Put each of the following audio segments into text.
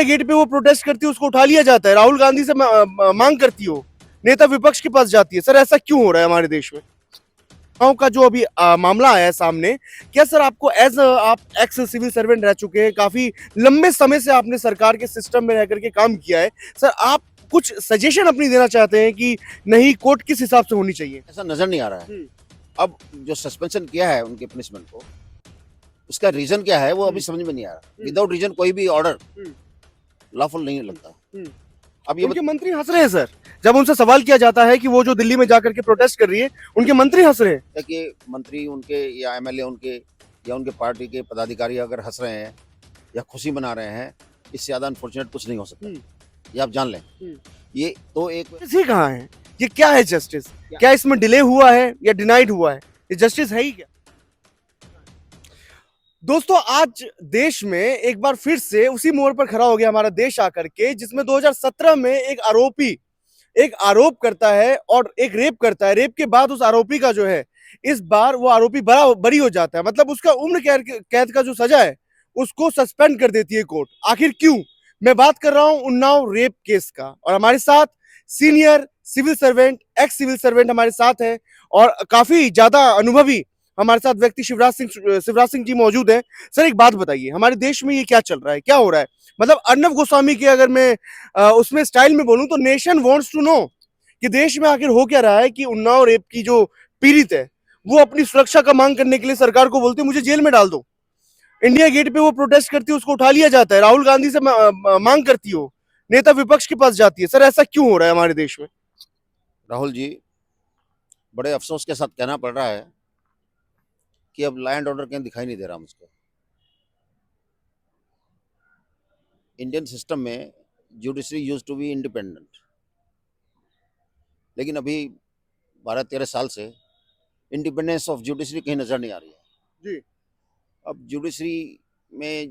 India gate पे वो protest करती है, उसको उठा लिया जाता है, राहुल गांधी से मांग करती हो, नेता विपक्ष के पास जाती है। सर ऐसा क्यों हो रहा है हमारे देश में? गाँव का जो अभी मामला आया है सामने, क्या सर आपको आप एक्स सिविल सर्वेंट रह चुके हैं, काफी लंबे समय से आपने सरकार के सिस्टम में रह करके काम किया है, सर आप कुछ सजेशन अपनी देना चाहते हैं कि नहीं कोर्ट किस हिसाब से होनी चाहिए? ऐसा नजर नहीं आ रहा है। अब जो सस्पेंशन किया है उनके पनिशमेंट को, उसका रीजन क्या है वो अभी समझ में नहीं आ रहा। विदाउट रीजन कोई भी ऑर्डर लॉफुल नहीं लगता। अब ये उनके मंत्री हंस रहे हैं सर, जब उनसे सवाल किया जाता है कि वो जो दिल्ली में जाकर के प्रोटेस्ट कर रही है, उनके मंत्री हंस रहे हैं। कि मंत्री उनके या एमएलए उनके या उनके पार्टी के पदाधिकारी अगर हंस रहे हैं या खुशी मना रहे हैं, इससे ज्यादा अनफॉर्चुनेट कुछ नहीं हो सकता। ये आप जान लें। ये तो एक जस्टिस कहाँ है? ये क्या है जस्टिस? क्या इसमें डिले हुआ है या डिनाइड हुआ है? ये जस्टिस है ही क्या? दोस्तों आज देश में एक बार फिर से उसी मोड़ पर खड़ा हो गया हमारा देश आकर के, जिसमें 2017 में एक आरोपी एक आरोप करता है और एक रेप करता है। रेप के बाद उस आरोपी का जो है, इस बार वो आरोपी बरी हो जाता है, मतलब उसका उम्र कैद का जो सजा है उसको सस्पेंड कर देती है कोर्ट। आखिर क्यों? मैं बात कर रहा हूं उन्नाव रेप केस का, और हमारे साथ senior civil servant, ex civil servant हमारे साथ है और काफी ज्यादा अनुभवी हमारे साथ व्यक्ति शिवराज सिंह जी मौजूद हैं। सर एक बात बताइए, हमारे देश में ये क्या चल रहा है, क्या हो रहा है? मतलब अर्नब गोस्वामी के अगर मैं उसमें स्टाइल में बोलूं तो नेशन वांट्स टू नो कि देश में आखिर हो क्या रहा है कि उन्नाव रेप की जो पीड़ित है वो अपनी सुरक्षा का मांग करने के लिए सरकार को बोलती है मुझे जेल में डाल दो। इंडिया गेट पे वो प्रोटेस्ट करती है, उसको उठा लिया जाता है, राहुल गांधी से मांग करती हो, नेता विपक्ष के पास जाती है। सर ऐसा क्यों हो रहा है हमारे देश में? राहुल जी, बड़े अफसोस के साथ कहना पड़ रहा है कि अब लैंड ऑर्डर कहीं दिखाई नहीं दे रहा मुझको। इंडियन सिस्टम में judiciary used to be independent, लेकिन अभी 12-13 साल से इंडिपेंडेंस ऑफ जुडिशरी कहीं नजर नहीं आ रही है। जी। अब जुडिशरी में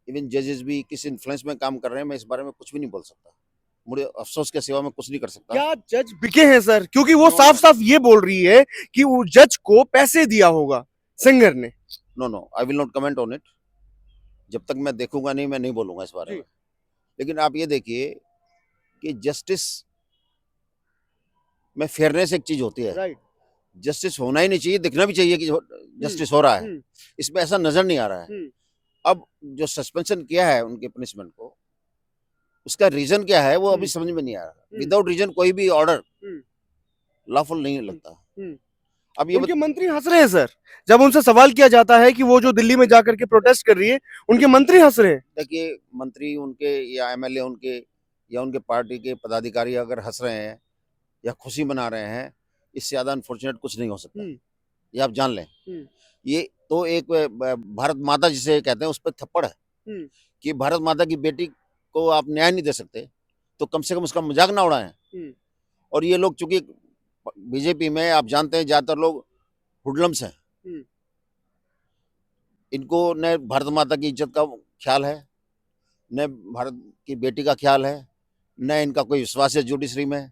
इवन जजेस भी किस इन्फ्लुएंस में काम कर रहे हैं, मैं इस बारे में कुछ भी नहीं बोल सकता। मुझे अफसोस के सिवा मैं कुछ नहीं कर सकता। क्या जज बिके हैं सर? क्योंकि वो साफ साफ ये बोल रही है कि वो जज को पैसे दिया होगा सिंगर ने। No, I will not comment on it. जब तक मैं देखूंगा नहीं, मैं नहीं बोलूंगा इस बारे में। लेकिन आप ये देखिए कि जस्टिस में फेयरनेस एक चीज होती है। राइट। जस्टिस होना ही नहीं चाहिए, दिखना भी चाहिए कि जस्टिस हो रहा है। इसमें ऐसा नजर नहीं आ रहा है। अब जो सस्पेंशन किया है उनके पनिशमेंट को, उसका रीजन क्या है वो अभी समझ में नहीं आ रहा। विदाउट रीजन कोई भी ऑर्डर लॉफुल नहीं लगता। अब ये उनके मंत्री हंस रहे हैं सर, जब उनसे सवाल किया जाता है कि वो जो दिल्ली में जाकर के प्रोटेस्ट कर रही है, उनके मंत्री हंस रहे हैं। देखिए, मंत्री उनके या एमएलए उनके या उनके पार्टी के पदाधिकारी अगर हंस रहे हैं या खुशी मना रहे हैं, इससे ज्यादा अनफॉर्चुनेट कुछ नहीं हो सकता। ये आप जान लें। ये तो एक भारत माता जिसे कहते हैं उस पर थप्पड़ है कि भारत माता की बेटी को आप न्याय नहीं दे सकते, तो कम से कम उसका मजाक ना उड़ाएं। और ये लोग चूंकि बीजेपी में आप जानते हैं ज्यादातर लोग हुडलम्स हैं, इनको न भारत माता की इज्जत का ख्याल है, न भारत की बेटी का ख्याल है, न इनका कोई विश्वास है जुडिशरी में।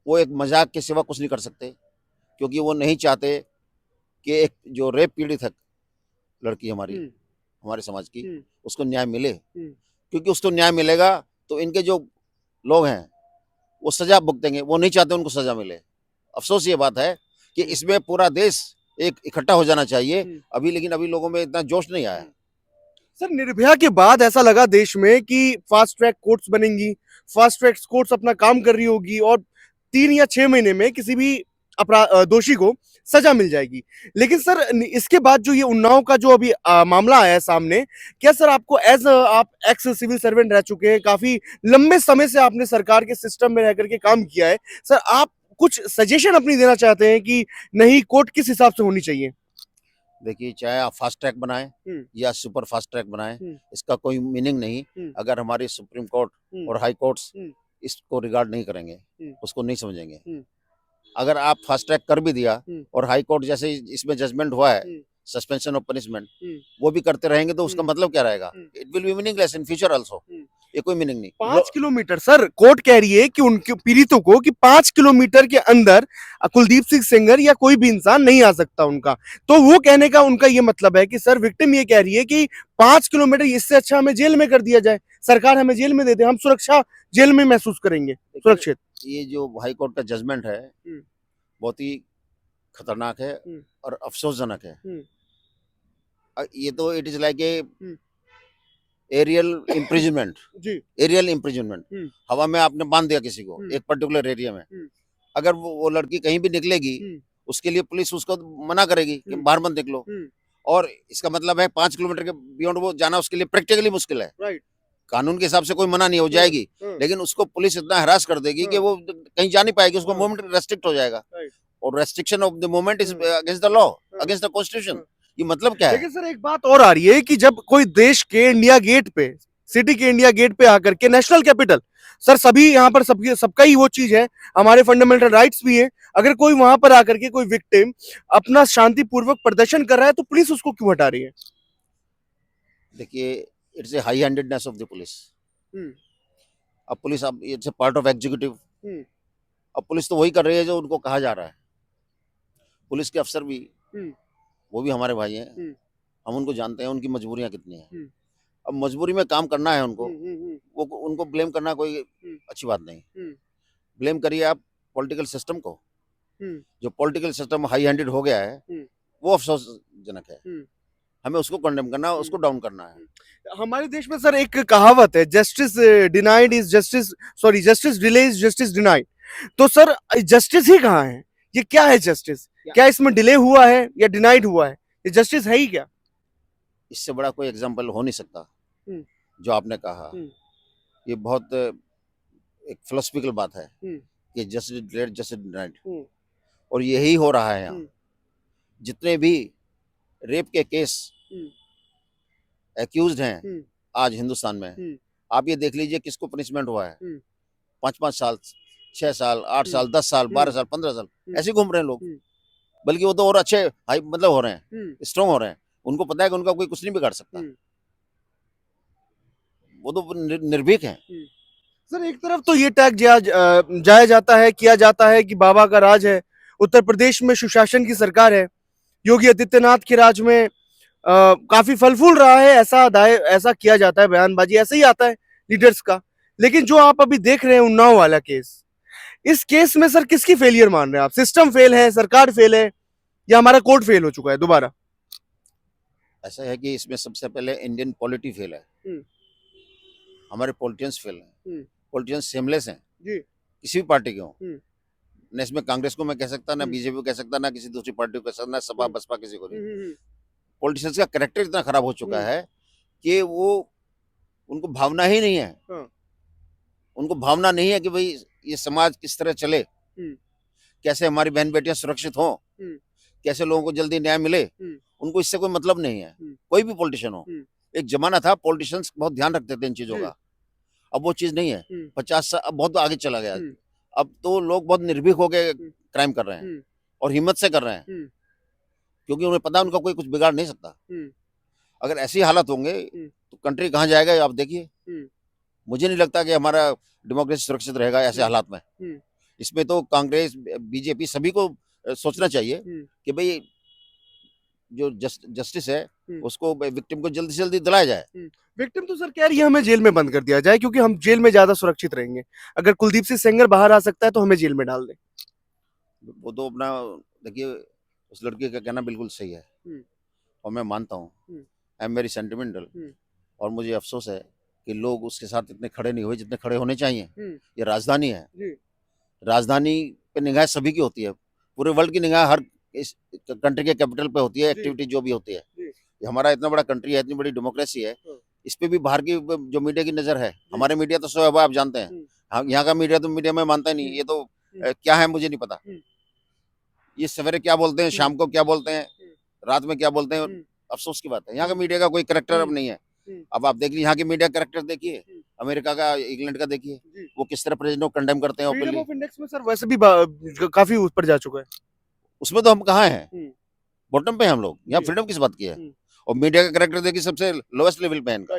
वो एक मजाक के सिवा कुछ नहीं कर सकते, क्योंकि वो नहीं चाहते कि एक जो रेप पीड़ित है लड़की हमारे समाज की, उसको न्याय मिले। क्योंकि उसको न्याय मिलेगा तो इनके जो लोग हैं वो सजा भुगतेंगे, वो नहीं चाहते उनको सजा मिले। अफसोस ये बात है कि इसमें पूरा देश एक इकट्ठा हो जाना चाहिए अभी, लेकिन अभी लोगों में इतना जोश नहीं आया। सर निर्भया के बाद ऐसा लगा देश में कि फास्ट ट्रैक कोर्ट्स बनेंगी, फास्ट ट्रैक कोर्ट्स अपना काम कर रही होगी और 3 या 6 महीने में किसी भी दोषी को सजा मिल जाएगी। लेकिन सर इसके बाद जो ये उन्नाव का जो अभी मामला आया है सामने, क्या सर आपको आप एक्स सिविल सर्वेंट रह चुके हैं, काफी लंबे समय से आपने सरकार के सिस्टम में रह करके काम किया है, सर आप कुछ सजेशन अपनी देना चाहते हैं कि नहीं कोर्ट किस हिसाब से होनी चाहिए? देखिए, चाहे आप फास्ट ट्रैक बनाएं या सुपर फास्ट ट्रैक बनाएं, इसका कोई मीनिंग नहीं अगर हमारी सुप्रीम कोर्ट और हाई कोर्ट्स इसको रिगार्ड नहीं करेंगे, उसको नहीं समझेंगे। अगर आप फास्ट ट्रैक कर भी दिया और हाई कोर्ट जैसे इसमें जजमेंट हुआ है सस्पेंशन ऑफ पनिशमेंट, वो भी करते रहेंगे, तो उसका मतलब क्या रहेगा? It will be meaningless in future also. ये कोई मीनिंग नहीं। 5 किलोमीटर सर, कोर्ट कह रही है कि उनके पीड़ितों को कि 5 किलोमीटर के अंदर कुलदीप सिंह सेंगर या कोई भी इंसान नहीं आ सकता उनका। तो वो कहने का उनका ये मतलब है कि सर विक्टिम ये कह रही है कि 5 किलोमीटर, इससे अच्छा हमें जेल में कर दिया जाए, सरकार हमें जेल में दे दे, हम सुरक्षा जेल में महसूस करेंगे, सुरक्षित। ये जो हाई कोर्ट का जजमेंट है हम्म। बहुत ही खतरनाक है हम्म। और अफसोसजनक है। हम्म। ये तो it is like a hmm. Aerial imprisonment. जी। Aerial imprisonment, hmm. हवा में आपने बांध दिया किसी को हम्म। एक पर्टिकुलर एरिया में। हम्म। अगर वो लड़की कहीं भी निकलेगी हम्म। उसके लिए पुलिस उसको मना करेगी कि हम्म। बाहर मत निकलो। हम्म। और इसका मतलब है 5 किलोमीटर के बियॉन्ड वो जाना उसके लिए प्रैक्टिकली मुश्किल है। राइट। कानून के हिसाब से कोई मना नहीं हो जाएगी, लेकिन उसको पुलिस इतना हरास कर देगी कि वो कहीं जा नहीं पाएगी, उसको मूवमेंट रेस्ट्रिक्ट हो जाएगा। राइट। और restriction of the movement is against the law, against the constitution. ये मतलब क्या है? लेकिन सर एक बात और आ रही है कि जब कोई देश के इंडिया गेट पे, सिटी के इंडिया गेट पे आकर के, नेशनल कैपिटल, सर सभी यहाँ पर सबकी सबका ही वो चीज है, हमारे फंडामेंटल राइट्स भी है, अगर कोई वहां पर आकर के कोई विक्टिम अपना शांतिपूर्वक प्रदर्शन कर रहा है तो पुलिस उसको क्यों हटा रही है? देखिए, it's a high handedness of the police. Hmm. अब पुलिस, अब it's a part of executive. Hmm. अब पुलिस तो वही कर रही है जो उनको कहा जा रहा है। पुलिस के अफसर भी, हम्म। वो भी हमारे भाई हैं, हम्म। हम उनको जानते हैं उनकी मजबूरियां कितनी हैं। हम्म। अब मजबूरी में काम करना है उनको, हम्म। वो उनको ब्लेम करना कोई अच्छी बात नहीं। हम्म। ब्लेम करिए आप पॉलिटिकल सिस्टम को। हम्म। जो पॉलिटिकल सिस्टम हाई हैंडेड हो गया है हम्म। वो अफसोसजनक है। हम्म। हमें उसको कंडेम करना है, उसको डाउन करना है। हमारे देश में सर एक कहावत है, justice denied is justice, sorry justice delay is justice denied. तो सर जस्टिस ही कहाँ है? ये क्या है जस्टिस? क्या इसमें डिले हुआ है या डिनाइड हुआ है? ये जस्टिस है ही क्या? इससे बड़ा कोई एग्जाम्पल हो नहीं सकता हम्म। जो आपने कहा। ये बहुत एक फिलोसफिकल बात है कि जस्टिस डिलेड जस्टिस डिनाइड, और यही हो रहा है यहाँ। जितने भी रेप के केस एक्यूज्ड हैं आज हिंदुस्तान में, आप ये देख लीजिए किसको पनिशमेंट हुआ है। 5-5 साल, 6 साल, 8 साल, 10 साल, 12 साल, 15 साल, ऐसे घूम रहे हैं लोग। बल्कि वो तो और अच्छे हाई मतलब हो रहे हैं, स्ट्रॉन्ग हो रहे हैं। उनको पता है कि उनका कोई कुछ नहीं बिगाड़ सकता। वो तो निर्भीक हैं। सर एक तरफ तो ये टैग जाया जाता है, किया जाता है कि बाबा का राज है, उत्तर प्रदेश में सुशासन की सरकार है, योगी आदित्यनाथ के राज में काफी फल फूल रहा है, ऐसा किया जाता है, बयानबाजी ऐसे ही आता है लीडर्स का। लेकिन जो आप अभी देख रहे हैं उन्नाव वाला केस, इस केस में सर किसकी फेलियर मान रहे हैं आप? सिस्टम फेल है, सरकार फेल है, या हमारा कोर्ट फेल हो चुका है दोबारा? ऐसा है कि इसमें सबसे पहले इंडियन पॉलिटी फेल है, हमारे पॉलिटिशियंस फेल हैं। पॉलिटिशियंस सेमलेस हैं किसी भी पार्टी के हों। न इसमें कांग्रेस को मैं कह सकता, ना बीजेपी को कह सकता, ना किसी दूसरी पार्टी को कह सकता, ना सपा बसपा किसी को नहीं। पॉलिटिशियंस का कैरेक्टर इतना खराब हो चुका है कि वो, उनको भावना ही नहीं है। उनको भावना नहीं है कि भाई ये समाज किस तरह चले, कैसे हमारी बहन बेटियां सुरक्षित हों, कैसे लोगों को जल्दी न्याय मिले। उनको इससे कोई मतलब नहीं है, कोई भी पॉलिटिशियन हो। एक जमाना था पॉलिटिशियंस बहुत ध्यान रखते थे इन चीजों का, अब वो चीज नहीं है। 50 साल अब बहुत आगे चला गया। अब तो लोग बहुत निर्भीक होकर क्राइम कर रहे हैं और हिम्मत से कर रहे हैं, क्योंकि उन्हें पता है उनका कोई कुछ बिगाड़ नहीं सकता। अगर ऐसी हालत होंगे तो कंट्री कहाँ जाएगा आप देखिए। मुझे नहीं लगता कि हमारा डेमोक्रेसी सुरक्षित रहेगा ऐसे हालात में। इसमें तो कांग्रेस बीजेपी सभी को सोचना चाहिए कि भाई जो जस्टिस है उसको विक्टिम को जल्दी से जल्दी दिलाया जाए। विक्टिम तो सर कह रही है हमें जेल में बंद कर दिया जाए, क्योंकि हम जेल में ज्यादा सुरक्षित रहेंगे। अगर कुलदीप सिंह सेंगर बाहर आ सकता है तो हमें जेल में डाल दे। वो तो अपना, देखिए उस लड़के का कहना बिल्कुल सही है और मैं मानता हूँ। आई एम वेरी सेंटिमेंटल, और मुझे अफसोस है कि लोग उसके साथ इतने खड़े नहीं हुए जितने खड़े होने चाहिए। ये राजधानी है, राजधानी पे निगाह सभी की होती है, पूरे वर्ल्ड की निगाह हर इस कंट्री के कैपिटल पे होती है, एक्टिविटी जो भी होती है। ये हमारा इतना बड़ा कंट्री है, इतनी बड़ी डेमोक्रेसी है, इस पे भी बाहर की जो मीडिया की नजर है। हमारे मीडिया तो सो आप जानते हैं, यहाँ का मीडिया तो मीडिया में मानता ही नहीं। ये तो क्या है मुझे नहीं पता, ये सवेरे क्या बोलते हैं, शाम को क्या बोलते हैं, रात में क्या बोलते हैं। अफसोस की बात है, यहाँ का मीडिया का कोई करेक्टर अब नहीं है। अब आप देख लीजिए यहाँ के मीडिया करेक्टर देखिए, अमेरिका का, इंग्लैंड का देखिए, वो किस तरह प्रेसिडेंट को कंडेम करते हैं। फ्रीडम ऑफ इंडेक्स में सर वैसे भी काफी ऊपर जा चुका है, उसमें तो हम कहाँ हैं, बॉटम पे हम लोग। यहाँ फ्रीडम किस बात की है, और मीडिया का करेक्टर देखिए सबसे लोएस्ट लेवल पे है इनका।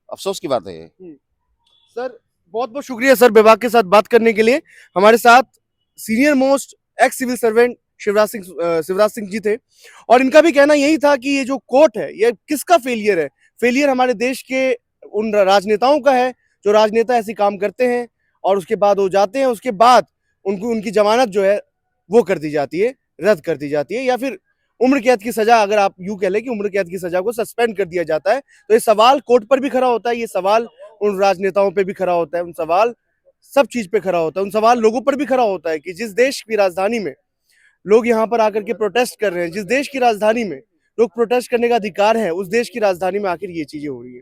अफसोस की बात है ये। सर बहुत बहुत शुक्रिया सर विभाग के साथ बात करने के लिए। हमारे साथ senior most ex civil servant Shivraj Singh ji थे और इनका भी कहना यही था कि ये जो कोर्ट है ये किसका फेलियर है? फेलियर हमारे देश के उन राजनेताओं का है जो राजनेता ऐसे काम करते हैं और उसके बाद वो जाते हैं, उसके बाद उनको उनकी जमानत जो है वो कर दी जाती है, रद्द कर दी जाती है या फिर उम्र कैद की सजा, अगर आप यूं कह लें कि उम्र कैद की सजा को सस्पेंड कर दिया जाता है। तो ये सवाल कोर्ट पर भी खड़ा होता है, ये सवाल उन राजनेताओं पे भी खड़ा होता है, उन सवाल सब चीज पे खड़ा होता है, उन सवाल लोगों पर भी खड़ा होता है कि जिस देश की राजधानी में लोग यहाँ पर आकर के प्रोटेस्ट कर रहे हैं, जिस देश की राजधानी में लोग प्रोटेस्ट करने का अधिकार है, उस देश की राजधानी में आखिर ये चीजें हो रही है।